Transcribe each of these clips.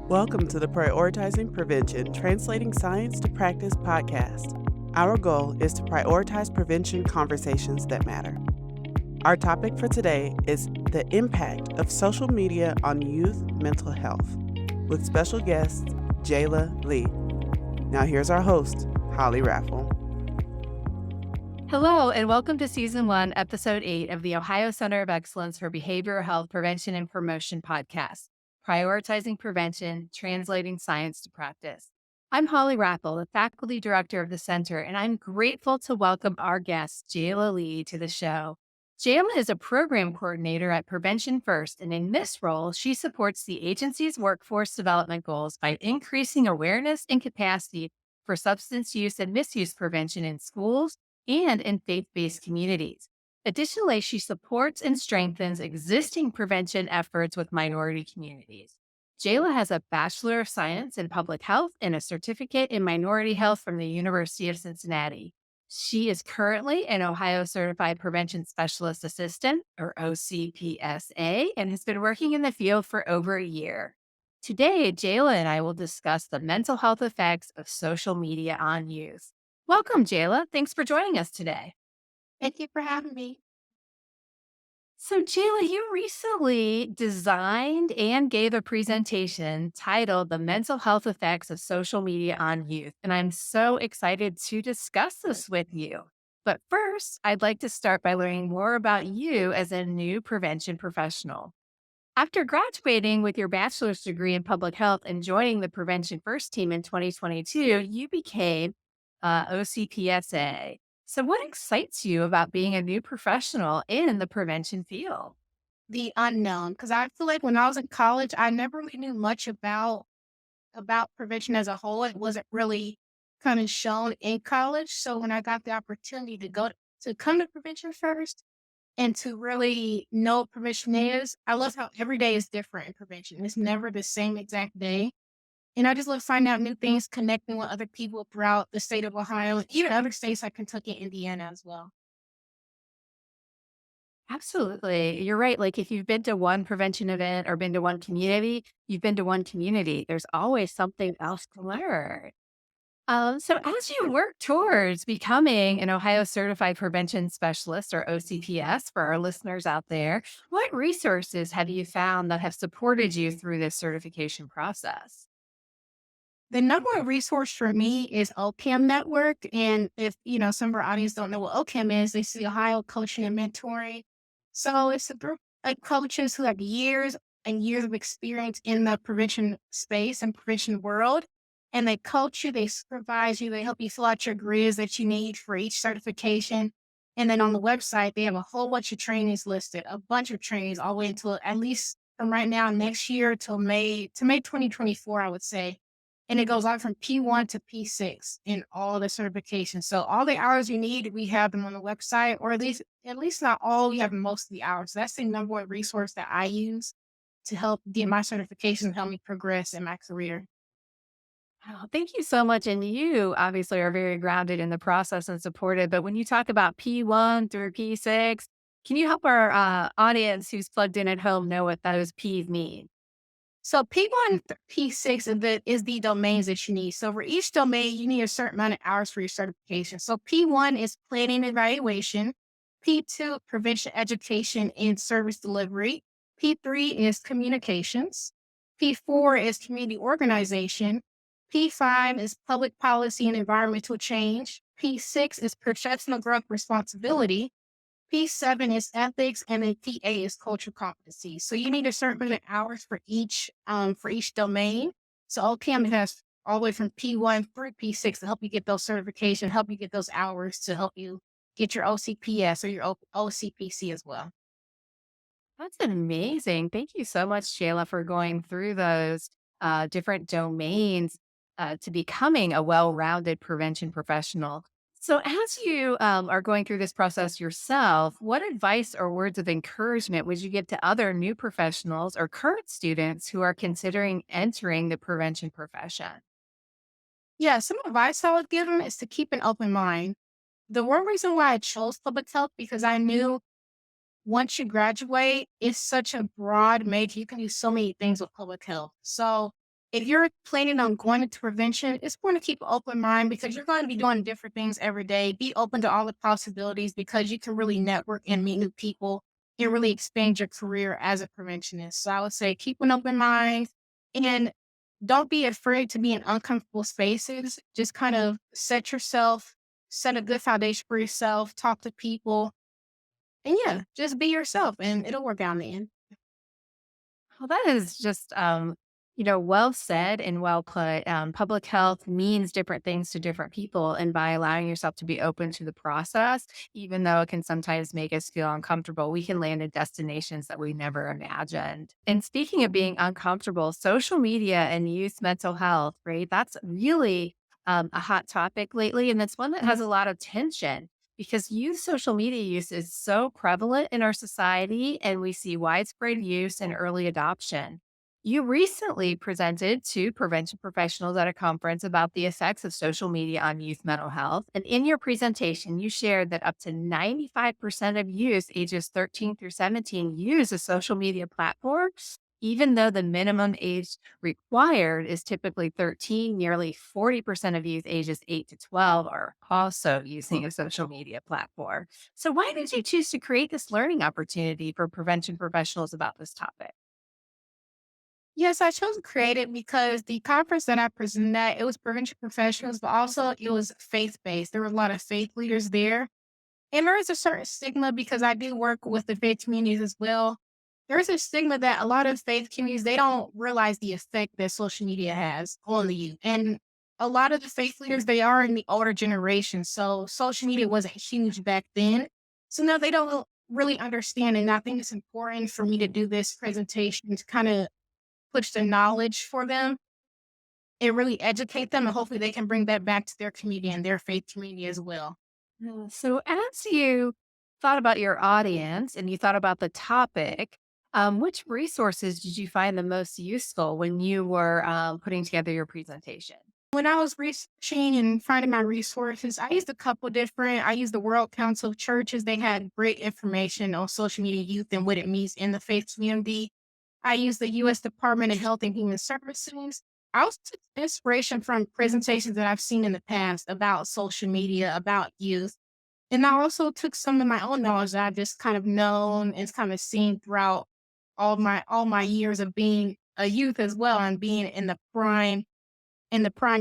Welcome to the Prioritizing Prevention Translating Science to Practice podcast. Our goal is to prioritize prevention conversations that matter. Our topic for today is the impact of social media on youth mental health, with special guest Jayla Lee. Now here's our host, Holly Raffle. Hello, and welcome to Season 1, Episode 8 of the Ohio Center of Excellence for Behavioral Health Prevention and Promotion podcast, Prioritizing Prevention, Translating Science to Practice. I'm Holly Raffle, the Faculty Director of the Center, and I'm grateful to welcome our guest, Jayla Lee, to the show. Jayla is a Program Coordinator at Prevention First, and in this role, she supports the agency's workforce development goals by increasing awareness and capacity for substance use and misuse prevention in schools and in faith-based communities. Additionally, she supports and strengthens existing prevention efforts with minority communities. Jayla has a Bachelor of Science in Public Health and a certificate in Minority Health from the University of Cincinnati. She is currently an Ohio Certified Prevention Specialist Assistant, or OCPSA, and has been working in the field for over a year. Today, Jayla and I will discuss the mental health effects of social media on youth. Welcome, Jayla. Thanks for joining us today. Thank you for having me. So, Jayla, you recently designed and gave a presentation titled The Mental Health Effects of Social Media on Youth. And I'm so excited to discuss this with you. But first, I'd like to start by learning more about you as a new prevention professional. After graduating with your bachelor's degree in public health and joining the Prevention First team in 2022, you became OCPSA. So, what excites you about being a new professional in the prevention field? The unknown, because I feel like when I was in college, I never really knew much about prevention as a whole. It wasn't really kind of shown in college. So when I got the opportunity to come to Prevention First and to really know what prevention is, I love how every day is different in prevention. It's never the same exact day. And I just love finding out new things, connecting with other people throughout the state of Ohio, and even other states like Kentucky and Indiana as well. Absolutely. You're right. Like if you've been to one prevention event or been to one community, you've been to one community. There's always something else to learn. So as you work towards becoming an Ohio Certified Prevention Specialist or OCPS for our listeners out there, what resources have you found that have supported you through this certification process? The number one resource for me is OCAM Network. And if, some of our audience don't know what OCAM is, they see Ohio Coaching and Mentoring. So it's a group of coaches who have years and years of experience in the prevention space and prevention world. And they coach you, they supervise you, they help you fill out your grids that you need for each certification. And then on the website, they have a whole bunch of trainings listed, a bunch of trainings all the way until at least from right now, next year till May 2024, I would say, and it goes on from P1 to P6 in all the certifications. So all the hours you need, we have them on the website, or at least not all, we have most of the hours. That's the number one resource that I use to help get my certification and help me progress in my career. Oh, thank you so much. And you obviously are very grounded in the process and supported. But when you talk about P1 through P6, can you help our audience who's plugged in at home know what those P's mean? So P1 to P6 is the domains that you need. So for each domain, you need a certain amount of hours for your certification. So P1 is planning and evaluation. P2, prevention education and service delivery. P3 is communications. P4 is community organization. P5 is public policy and environmental change. P6 is professional growth responsibility. P7 is ethics, and then P8 is cultural competency. So you need a certain amount of hours for each domain. So OCAM has all the way from P1 through P6 to help you get those certifications, help you get those hours to help you get your OCPS or your OCPC as well. That's amazing. Thank you so much, Shayla, for going through those different domains to becoming a well rounded prevention professional. So, as you are going through this process yourself, what advice or words of encouragement would you give to other new professionals or current students who are considering entering the prevention profession? Yeah, some advice I would give them is to keep an open mind. The one reason why I chose public health because I knew once you graduate, it's such a broad major. You can do so many things with public health. So if you're planning on going into prevention, it's important to keep an open mind because you're going to be doing different things every day. Be open to all the possibilities because you can really network and meet new people and really expand your career as a preventionist. So I would say keep an open mind and don't be afraid to be in uncomfortable spaces. Just kind of set a good foundation for yourself, talk to people, and yeah, just be yourself and it'll work out in the end. Well, that is just, well said and well put. Public health means different things to different people. And by allowing yourself to be open to the process, even though it can sometimes make us feel uncomfortable, we can land in destinations that we never imagined. And speaking of being uncomfortable, social media and youth mental health, right? That's really a hot topic lately. And it's one that has a lot of tension because youth social media use is so prevalent in our society and we see widespread use and early adoption. You recently presented to prevention professionals at a conference about the effects of social media on youth mental health. And in your presentation, you shared that up to 95% of youth ages 13 through 17 use a social media platform, even though the minimum age required is typically 13. Nearly 40% of youth ages 8 to 12 are also using a social media platform. So, why did you choose to create this learning opportunity for prevention professionals about this topic? Yes, I chose to create it because the conference that I presented at, it was prevention professionals, but also it was faith-based. There were a lot of faith leaders there. And there is a certain stigma because I do work with the faith communities as well. There's a stigma that a lot of faith communities, they don't realize the effect that social media has on the youth. And a lot of the faith leaders, they are in the older generation. So social media wasn't huge back then. So now they don't really understand. And I think it's important for me to do this presentation to kind of push the knowledge for them and really educate them. And hopefully they can bring that back to their community and their faith community as well. So, as you thought about your audience and you thought about the topic, which resources did you find the most useful when you were putting together your presentation? When I was researching and finding my resources, I used the World Council of Churches. They had great information on social media youth and what it means in the faith community. I used the US Department of Health and Human Services. I also took inspiration from presentations that I've seen in the past about social media, about youth. And I also took some of my own knowledge that I've just kind of known and kind of seen throughout all my years of being a youth as well and being in the prime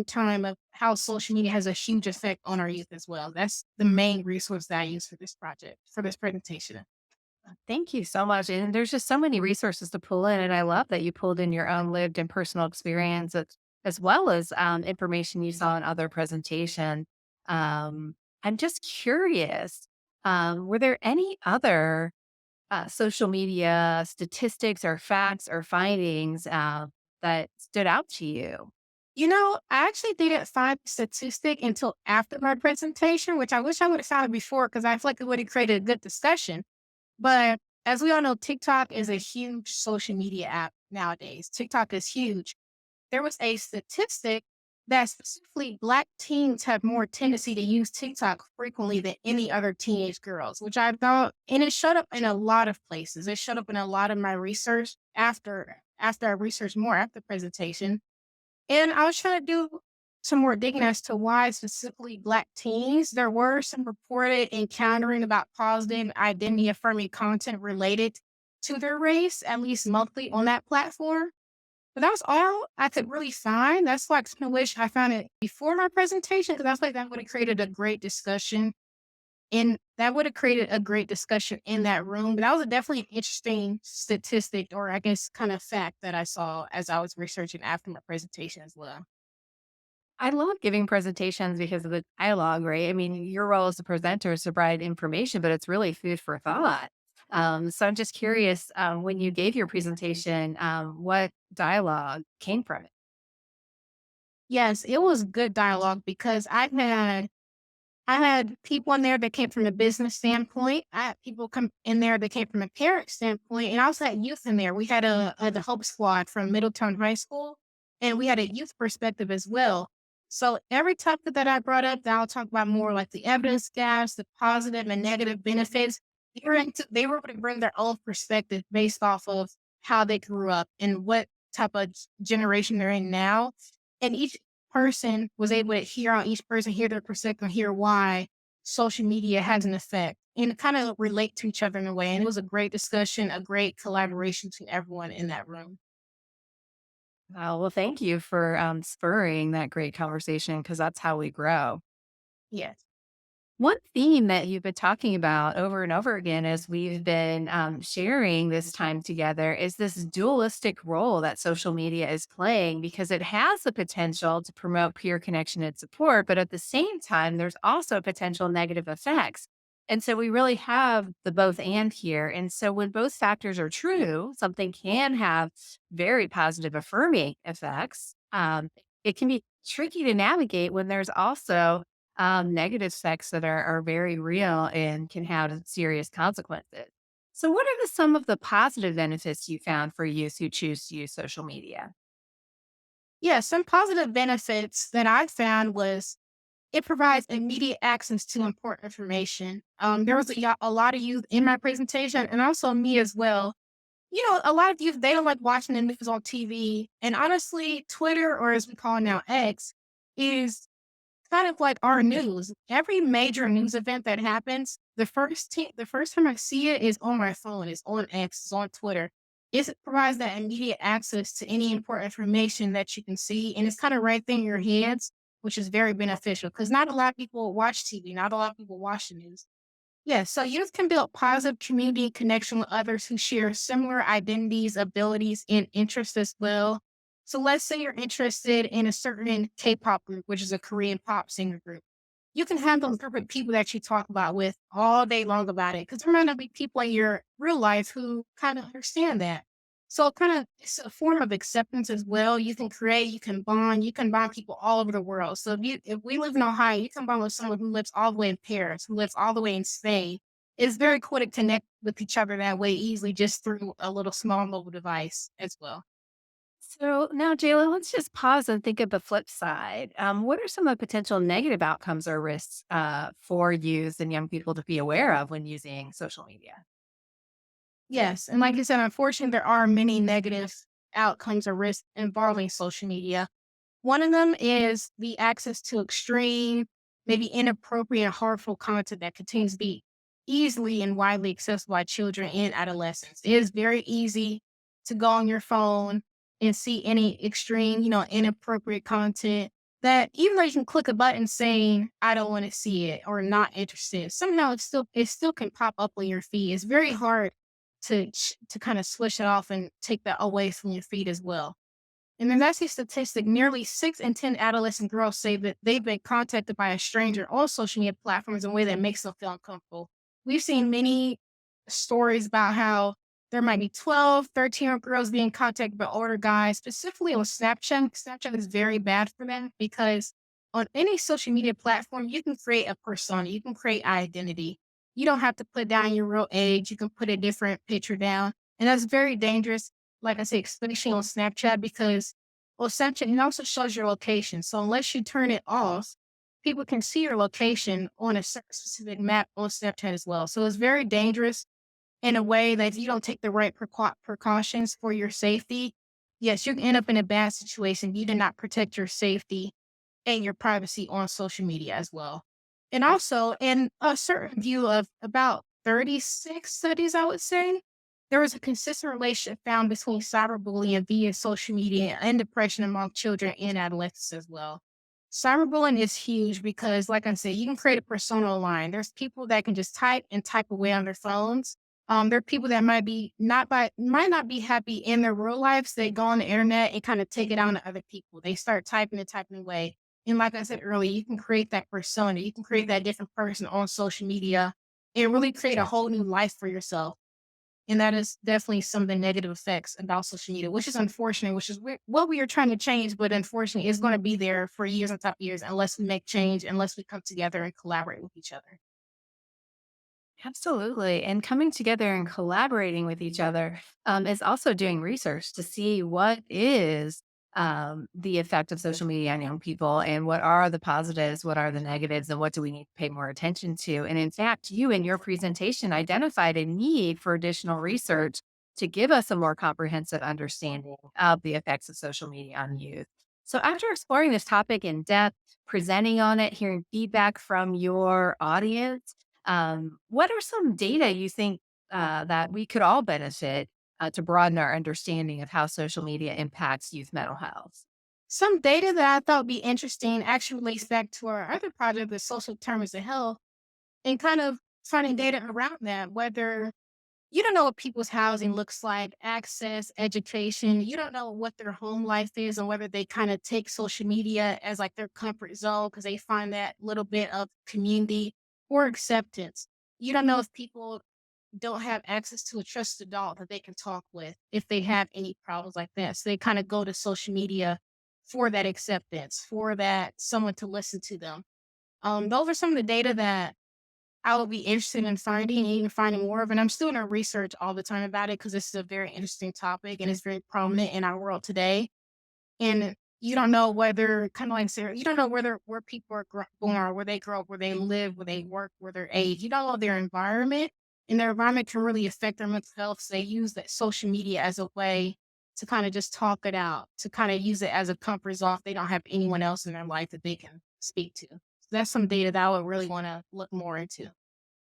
time of how social media has a huge effect on our youth as well. That's the main resource that I use for this project, for this presentation. Thank you so much. And there's just so many resources to pull in. And I love that you pulled in your own lived and personal experience as well as information you saw in other presentations. I'm just curious, were there any other social media statistics or facts or findings that stood out to you? I actually didn't find the statistic until after my presentation, which I wish I would have found it before because I feel like it would have created a good discussion. But as we all know, TikTok is a huge social media app nowadays. TikTok is huge. There was a statistic that specifically Black teens have more tendency to use TikTok frequently than any other teenage girls, which I thought, and it showed up in a lot of places. It showed up in a lot of my research after I researched more after the presentation. And I was trying to do some more digging as to why specifically Black teens. There were some reported encountering about positive identity affirming content related to their race, at least monthly on that platform. But that was all I could really find. That's why I kind of wish I found it before my presentation because I feel like that would have created a great discussion. And that would have created a great discussion in that room. But that was definitely an interesting statistic, or I guess kind of fact that I saw as I was researching after my presentation as well. I love giving presentations because of the dialogue, right? I mean, your role as a presenter is to provide information, but it's really food for thought. So I'm just curious, when you gave your presentation, what dialogue came from it? Yes, it was good dialogue because I had people in there that came from a business standpoint. I had people come in there that came from a parent standpoint, and I also had youth in there. We had the Hope Squad from Middletown High School, and we had a youth perspective as well. So every topic that I brought up, that I'll talk about more like the evidence gaps, the positive and negative benefits. They were able to bring their own perspective based off of how they grew up and what type of generation they're in now. And each person was able to hear on each person, hear their perspective, hear why social media has an effect and kind of relate to each other in a way. And it was a great discussion, a great collaboration between everyone in that room. Well, thank you for spurring that great conversation because that's how we grow. Yes. One theme that you've been talking about over and over again as we've been sharing this time together is this dualistic role that social media is playing because it has the potential to promote peer connection and support, but at the same time, there's also potential negative effects. And so we really have the both and here. And so when both factors are true, something can have very positive affirming effects. It can be tricky to navigate when there's also negative effects that are very real and can have serious consequences. So, what are some of the positive benefits you found for youth who choose to use social media? Yeah, some positive benefits that I found was it provides immediate access to important information. There was a lot of youth in my presentation and also me as well. You know, a lot of youth, they don't like watching the news on TV. And honestly, Twitter, or as we call it now, X, is kind of like our news. Every major news event that happens, the first time I see it is on my phone. It's on X. It's on Twitter. It provides that immediate access to any important information that you can see, and it's kind of right there in your hands, which is very beneficial because not a lot of people watch TV. Not a lot of people watch the news. Yeah, so youth can build positive community connection with others who share similar identities, abilities, and interests as well. So let's say you're interested in a certain K-pop group, which is a Korean pop singer group. You can have those group of people that you talk about with all day long about it, because there might not be people in your real life who kind of understand that. So kind of it's a form of acceptance as well. You can create, you can bond people all over the world. So if we live in Ohio, you can bond with someone who lives all the way in Paris, who lives all the way in Spain. It's very cool to connect with each other that way easily just through a little small mobile device as well. So, now, Jayla, let's just pause and think of the flip side. What are some of the potential negative outcomes or risks for youth and young people to be aware of when using social media? Yes. And like you said, unfortunately, there are many negative outcomes or risks involving social media. One of them is the access to extreme, maybe inappropriate and harmful content that continues to be easily and widely accessible by children and adolescents. It is very easy to go on your phone and see any extreme, inappropriate content that even though you can click a button saying, I don't want to see it or not interested, somehow it still can pop up on your feed. It's very hard to kind of switch it off and take that away from your feed as well. And then that's a statistic. Nearly 6 in 10 adolescent girls say that they've been contacted by a stranger on social media platforms in a way that makes them feel uncomfortable. We've seen many stories about how there might be 12, 13-year-old girls being contacted by older guys, specifically on Snapchat. Snapchat is very bad for them because on any social media platform, you can create a persona, you can create identity. You don't have to put down your real age. You can put a different picture down. And that's very dangerous, like I say, especially on Snapchat, because well, Snapchat it also shows your location. So unless you turn it off, people can see your location on a specific map on Snapchat as well. So it's very dangerous in a way that if you don't take the right precautions for your safety, yes, you can end up in a bad situation. You did not protect your safety and your privacy on social media as well. And also, in a certain view of about 36 studies, I would say, there was a consistent relationship found between cyberbullying via social media and depression among children and adolescents as well. Cyberbullying is huge because, like I said, you can create a persona online. There's people that can just type and type away on their phones. There are people that might not be happy in their real lives. They go on the internet and kind of take it on to other people. They start typing and typing away. And like I said earlier, you can create that persona. You can create that different person on social media and really create a whole new life for yourself. And that is definitely some of the negative effects about social media, which is unfortunate, which is what we are trying to change, but unfortunately, it's going to be there for years on top of years unless we make change, unless we come together and collaborate with each other. Absolutely. And coming together and collaborating with each other is also doing research to see what is the effect of social media on young people and what are the positives, what are the negatives, and what do we need to pay more attention to. And in fact, you in your presentation identified a need for additional research to give us a more comprehensive understanding of the effects of social media on youth. So, after exploring this topic in depth, presenting on it, hearing feedback from your audience, what are some data you think that we could all benefit to broaden our understanding of how social media impacts youth mental health? Some data that I thought would be interesting actually relates back to our other project, the social determinants of health, and kind of finding data around that, whether you don't know what people's housing looks like, access, education. You don't know what their home life is and whether they kind of take social media as like their comfort zone because they find that little bit of community or acceptance. You don't know if people don't have access to a trusted adult that they can talk with if they have any problems like that. So they kind of go to social media for that acceptance, for that someone to listen to them. Those are some of the data that I would be interested in finding and even finding more of. And I'm still doing research all the time about it because this is a very interesting topic and it's very prominent in our world today. And you don't know whether, kind of like Sarah, you don't know whether where people are born, where they grow up, where they live, where they work, where their age. You don't know their environment, and their environment can really affect their mental health. So they use that social media as a way to kind of just talk it out, to kind of use it as a comfort zone if they don't have anyone else in their life that they can speak to. So that's some data that I would really want to look more into.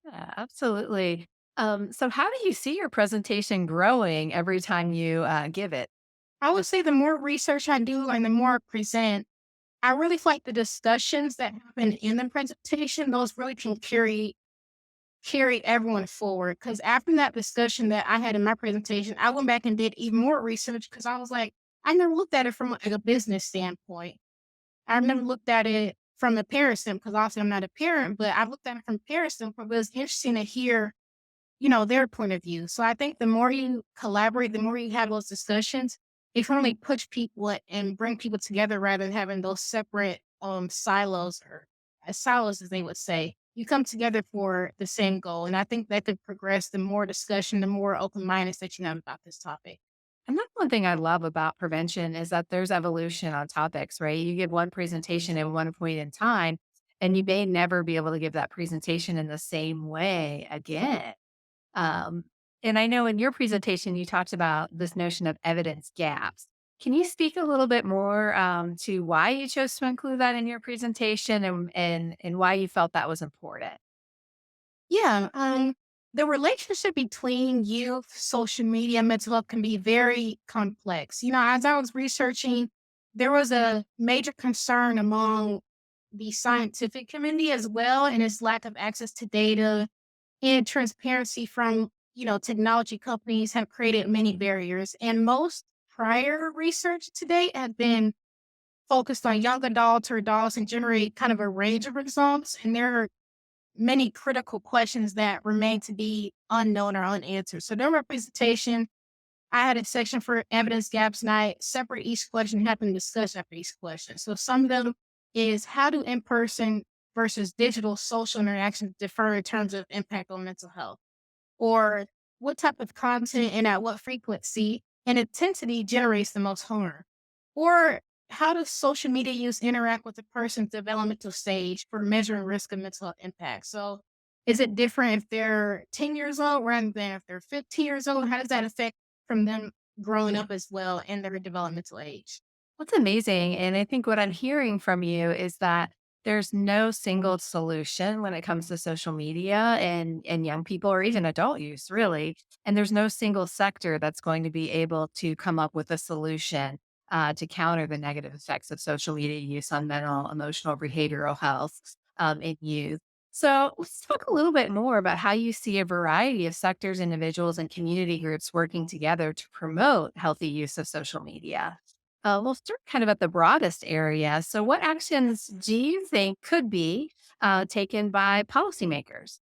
Yeah, absolutely. So, how do you see your presentation growing every time you give it? I would say the more research I do and the more I present, I really feel like the discussions that happen in the presentation, those really can carry everyone forward. Because after that discussion that I had in my presentation, I went back and did even more research because I was like, I never looked at it from like a business standpoint. I've never looked at it from a parent standpoint because obviously I'm not a parent, but I looked at it from a parent standpoint. But it's interesting to hear, their point of view. So I think the more you collaborate, the more you have those discussions, it can really push people and bring people together rather than having those separate silos or silos, as they would say. You come together for the same goal. And I think that could progress the more discussion, the more open mindedness that you have about this topic. And that's one thing I love about prevention is that there's evolution on topics, right? You give one presentation at one point in time, and you may never be able to give that presentation in the same way again. Um, and I know in your presentation, you talked about this notion of evidence gaps. Can you speak a little bit more to why you chose to include that in your presentation and why you felt that was important? Yeah. The relationship between youth, social media, mental health can be very complex. As I was researching, there was a major concern among the scientific community as well, and its lack of access to data and transparency from, technology companies have created many barriers. And most prior research to date has been focused on young adults or adults and generate kind of a range of results. And there are many critical questions that remain to be unknown or unanswered. So during my presentation, I had a section for evidence gaps and I separate each question, have them discuss after each question. So some of them is how do in-person versus digital social interactions differ in terms of impact on mental health? Or what type of content and at what frequency and intensity generates the most harm? Or how does social media use interact with a person's developmental stage for measuring risk of mental health impact? So is it different if they're 10 years old rather than if they're 15 years old? How does that affect from them growing up as well in their developmental age? What's amazing, and I think what I'm hearing from you is that there's no single solution when it comes to social media and young people or even adult use, really. And there's no single sector that's going to be able to come up with a solution to counter the negative effects of social media use on mental, emotional, behavioral health in youth. So let's talk a little bit more about how you see a variety of sectors, individuals, and community groups working together to promote healthy use of social media. We'll start kind of at the broadest area. So, what actions do you think could be taken by policymakers?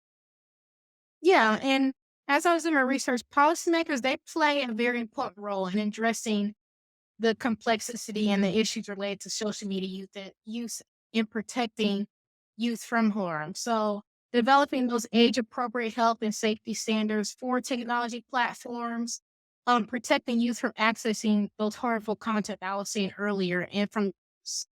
Yeah. And as I was doing my research, policymakers, they play a very important role in addressing the complexity and the issues related to social media use in protecting youth from harm. So, developing those age appropriate health and safety standards for technology platforms, protecting youth from accessing those harmful content that I was saying earlier, and from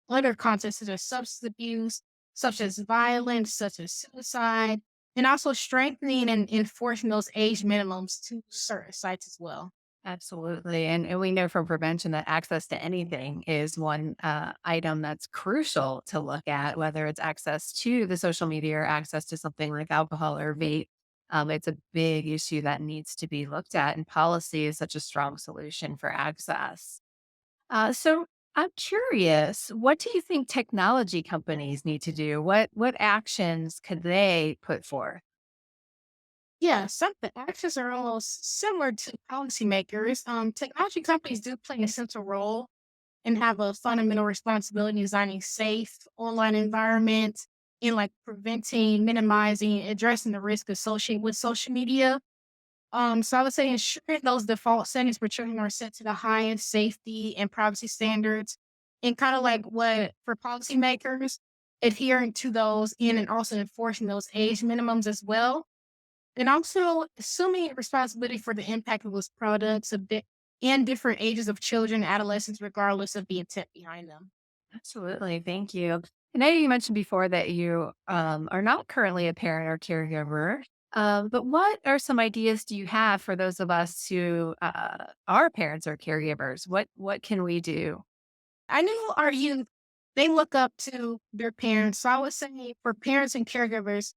other content such as substance abuse, such as violence, such as suicide, and also strengthening and enforcing those age minimums to certain sites as well. Absolutely. And we know from prevention that access to anything is one item that's crucial to look at, whether it's access to the social media or access to something like alcohol or vape. It's a big issue that needs to be looked at, and policy is such a strong solution for access. So I'm curious, what do you think technology companies need to do? What actions could they put forth? Yeah, some of the actions are almost similar to policymakers. Technology companies do play a central role and have a fundamental responsibility in designing safe online environments in like preventing, minimizing, addressing the risk associated with social media. So I would say ensuring those default settings for children are set to the highest safety and privacy standards, and kind of like what for policymakers, adhering to those and also enforcing those age minimums as well, and also assuming responsibility for the impact of those products and different ages of children, adolescents, regardless of the intent behind them. Absolutely. Thank you. And I know you mentioned before that you are not currently a parent or caregiver. But what are some ideas do you have for those of us who are parents or caregivers? What can we do? I know our youth, they look up to their parents. So I would say for parents and caregivers,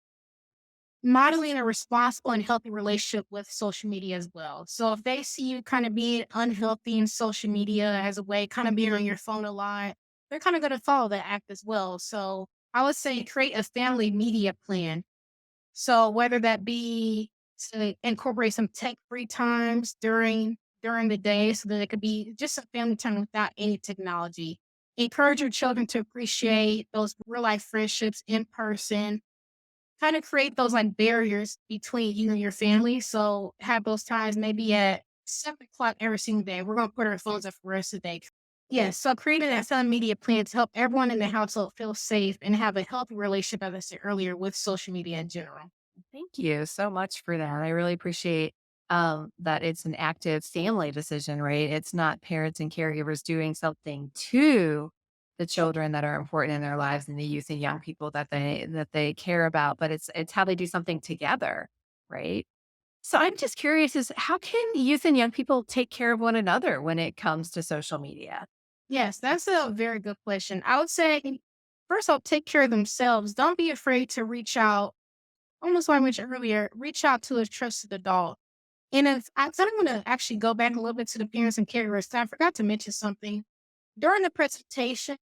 modeling a responsible and healthy relationship with social media as well. So if they see you kind of being unhealthy in social media as a way, kind of being on your phone a lot, they're kind of going to follow that act as well. So I would say create a family media plan. So whether that be to incorporate some tech free times during the day so that it could be just a family time without any technology. Encourage your children to appreciate those real life friendships in person. Kind of create those like barriers between you and your family. So have those times maybe at 7 o'clock every single day. We're gonna put our phones up for the rest of the day. Yes. So creating that social media plan to help everyone in the household feel safe and have a healthy relationship, as I said earlier, with social media in general. Thank you so much for that. I really appreciate that it's an active family decision, right? It's not parents and caregivers doing something to the children that are important in their lives and the youth and young people that they care about, but it's how they do something together, right? So I'm just curious is how can youth and young people take care of one another when it comes to social media? Yes, that's a very good question. I would say, first off, take care of themselves. Don't be afraid to reach out. Almost like I mentioned earlier, reach out to a trusted adult. And if I kind of want to actually go back a little bit to the parents and caregivers, I forgot to mention something. During the presentation,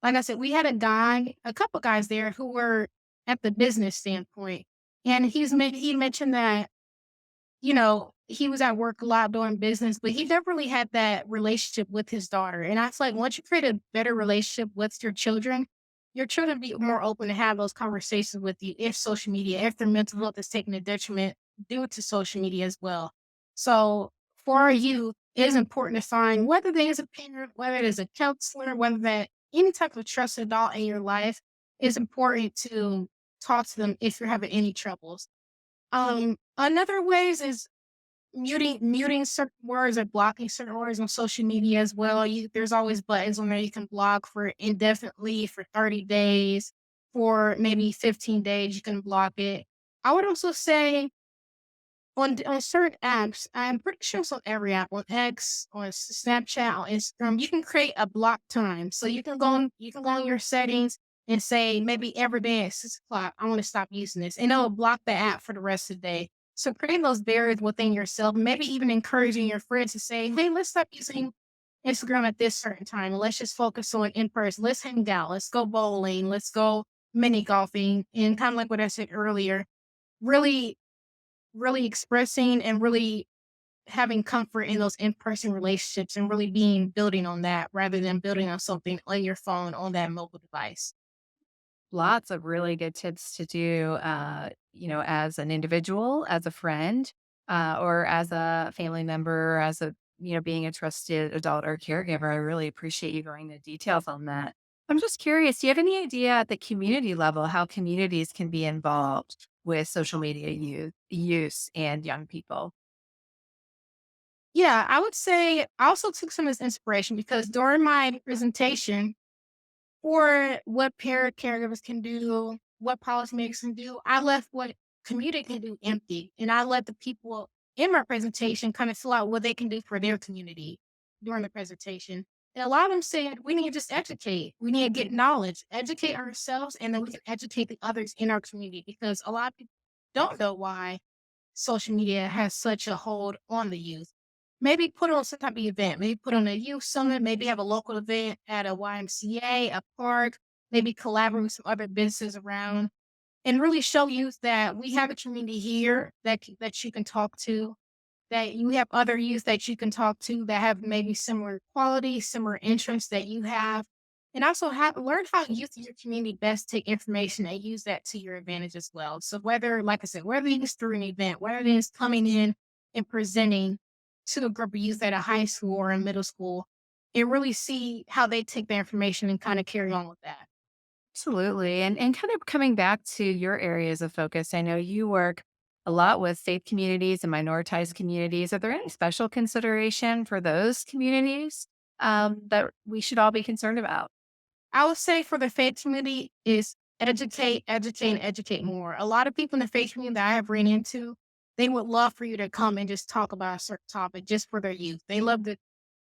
like I said, we had a couple guys there who were at the business standpoint. And he mentioned that, he was at work a lot doing business, but he never really had that relationship with his daughter. And I feel like once you create a better relationship with your children be more open to have those conversations with you if social media, if their mental health is taking a detriment due to social media as well. So for our youth, it is important to find whether there is a parent, whether it is a counselor, whether that any type of trusted adult in your life is important to talk to them if you're having any troubles. Another ways is muting certain words or blocking certain words on social media as well. There's always buttons on there you can block for indefinitely for 30 days, for maybe 15 days, you can block it. I would also say on certain apps, I'm pretty sure it's on every app, on X, on Snapchat, on Instagram, you can create a block time. So you can go on your settings and say maybe every day at 6 o'clock, I want to stop using this. And it'll block the app for the rest of the day. So creating those barriers within yourself, maybe even encouraging your friends to say, hey, let's stop using Instagram at this certain time. And let's just focus on in person. Let's hang out. Let's go bowling. Let's go mini golfing. And kind of like what I said earlier, really really expressing and really having comfort in those in-person relationships and really being building on that rather than building on something on your phone on that mobile device. Lots of really good tips to do, as an individual, as a friend, or as a family member, or as being a trusted adult or caregiver. I really appreciate you going into details on that. I'm just curious, do you have any idea at the community level how communities can be involved with social media use and young people? Yeah, I would say I also took some of this inspiration because during my presentation for what parent caregivers can do, what policymakers can do, I left what community can do empty. And I let the people in my presentation kind of fill out what they can do for their community during the presentation. And a lot of them said, we need to just educate. We need to get knowledge, educate ourselves, and then we can educate the others in our community because a lot of people don't know why social media has such a hold on the youth. Maybe put on some type of event, maybe put on a youth summit, maybe have a local event at a YMCA, a park, maybe collaborate with some other businesses around and really show youth that we have a community here that you can talk to, that you have other youth that you can talk to that have maybe similar qualities, similar interests that you have. And also have learn how youth in your community best take information and use that to your advantage as well. So whether, like I said, whether it is through an event, whether it is coming in and presenting to a group of youth at a high school or in middle school, and really see how they take their information and kind of carry on with that. Absolutely. And kind of coming back to your areas of focus, I know you work a lot with faith communities and minoritized communities. Are there any special consideration for those communities that we should all be concerned about? I would say for the faith community is educate, educate, and educate more. A lot of people in the faith community that I have ran into, they would love for you to come and just talk about a certain topic just for their youth. They love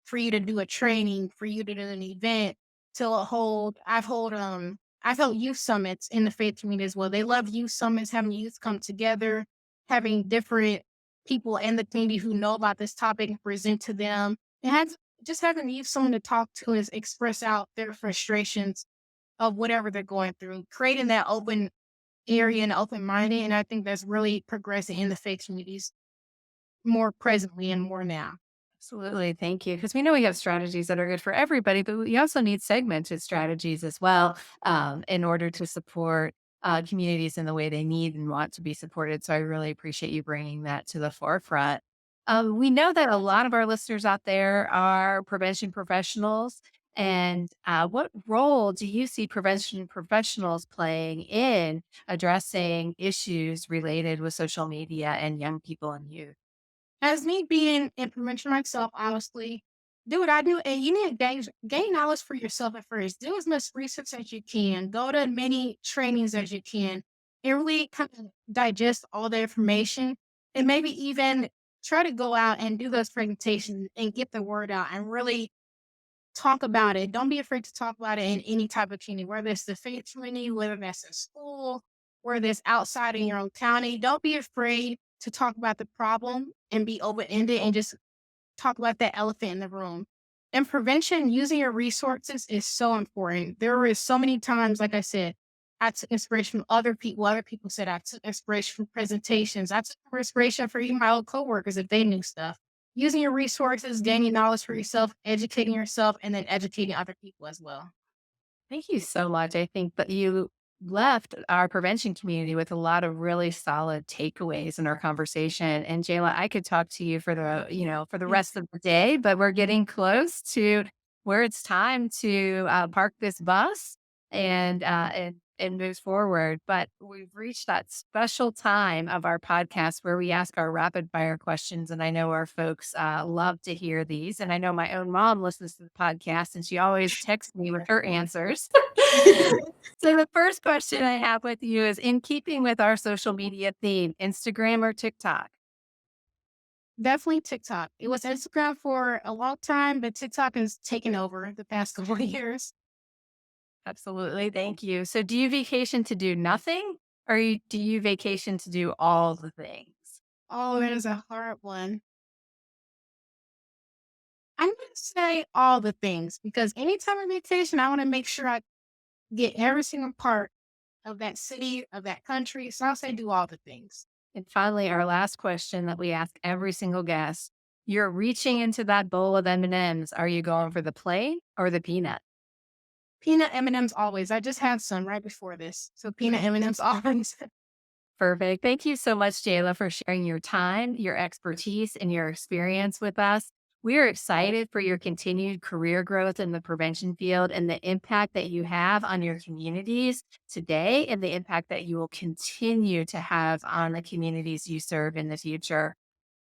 for you to do a training, for you to do an event, to hold. I've held youth summits in the faith community as well. They love youth summits, having youth come together, having different people in the community who know about this topic and present to them. It has just having youth someone to talk to is express out their frustrations of whatever they're going through, creating that open area and open minded. And I think that's really progressing in the faith communities more presently and more now. Absolutely. Thank you. Because we know we have strategies that are good for everybody, but we also need segmented strategies as well in order to support communities in the way they need and want to be supported. So I really appreciate you bringing that to the forefront. We know that a lot of our listeners out there are prevention professionals. And what role do you see prevention professionals playing in addressing issues related with social media and young people and youth? As me being in prevention myself, honestly, do what I do, and you need to gain knowledge for yourself at first. Do as much research as you can. Go to many trainings as you can, and really kind of digest all the information, and maybe even try to go out and do those presentations and get the word out, and really talk about it. Don't be afraid to talk about it in any type of community, whether it's the faith community, whether that's in school, whether it's outside in your own county. Don't be afraid to talk about the problem and be open ended and just talk about that elephant in the room. And prevention, using your resources is so important. There is so many times, like I said, I took inspiration from other people. Other people said I took inspiration from presentations. I took inspiration from even my old coworkers if they knew stuff. Using your resources, gaining knowledge for yourself, educating yourself, and then educating other people as well. Thank you so much. I think that you left our prevention community with a lot of really solid takeaways in our conversation. And Jayla, I could talk to you for for the rest of the day, but we're getting close to where it's time to park this bus and move forward. But we've reached that special time of our podcast where we ask our rapid fire questions. And I know our folks love to hear these. And I know my own mom listens to the podcast and she always texts me with her answers. So the first question I have with you is in keeping with our social media theme, Instagram or TikTok? Definitely TikTok. It was Instagram for a long time, but TikTok has taken over the past couple of years. Absolutely. Thank you. So do you vacation to do nothing or do you vacation to do all the things? Oh, that is a hard one. I'm going to say all the things because anytime I vacation, I want to make sure I get every single part of that city, of that country. So I'll say do all the things. And finally, our last question that we ask every single guest. You're reaching into that bowl of M&Ms. Are you going for the plain or the peanut? Peanut M&Ms always. I just had some right before this. So peanut M&Ms always. Perfect. Thank you so much, Jayla, for sharing your time, your expertise, and your experience with us. We are excited for your continued career growth in the prevention field and the impact that you have on your communities today and the impact that you will continue to have on the communities you serve in the future.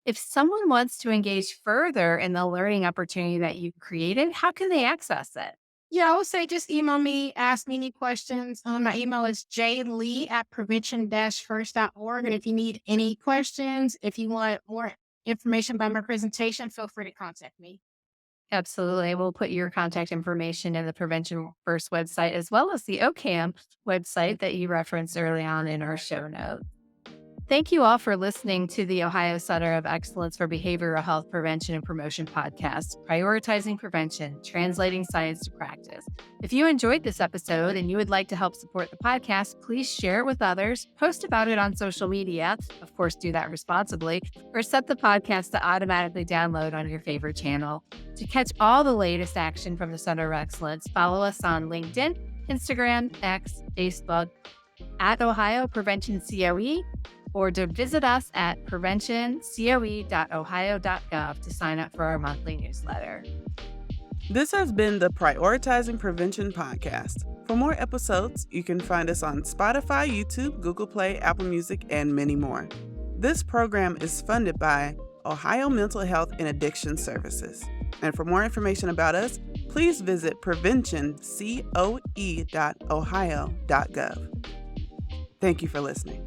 If someone wants to engage further in the learning opportunity that you've created, how can they access it? Yeah, I would say just email me, ask me any questions. My email is jlee@prevention-first.org. And if you need any questions, if you want more information about my presentation, feel free to contact me. Absolutely. We'll put your contact information in the Prevention First website as well as the OCAM website that you referenced early on in our show notes. Thank you all for listening to the Ohio Center of Excellence for Behavioral Health Prevention and Promotion podcast, Prioritizing Prevention, Translating Science to Practice. If you enjoyed this episode and you would like to help support the podcast, please share it with others, post about it on social media, of course, do that responsibly, or set the podcast to automatically download on your favorite channel. To catch all the latest action from the Center of Excellence, follow us on LinkedIn, Instagram, X, Facebook, at Ohio Prevention COE, or to visit us at preventioncoe.ohio.gov to sign up for our monthly newsletter. This has been the Prioritizing Prevention podcast. For more episodes, you can find us on Spotify, YouTube, Google Play, Apple Music, and many more. This program is funded by Ohio Mental Health and Addiction Services. And for more information about us, please visit preventioncoe.ohio.gov. Thank you for listening.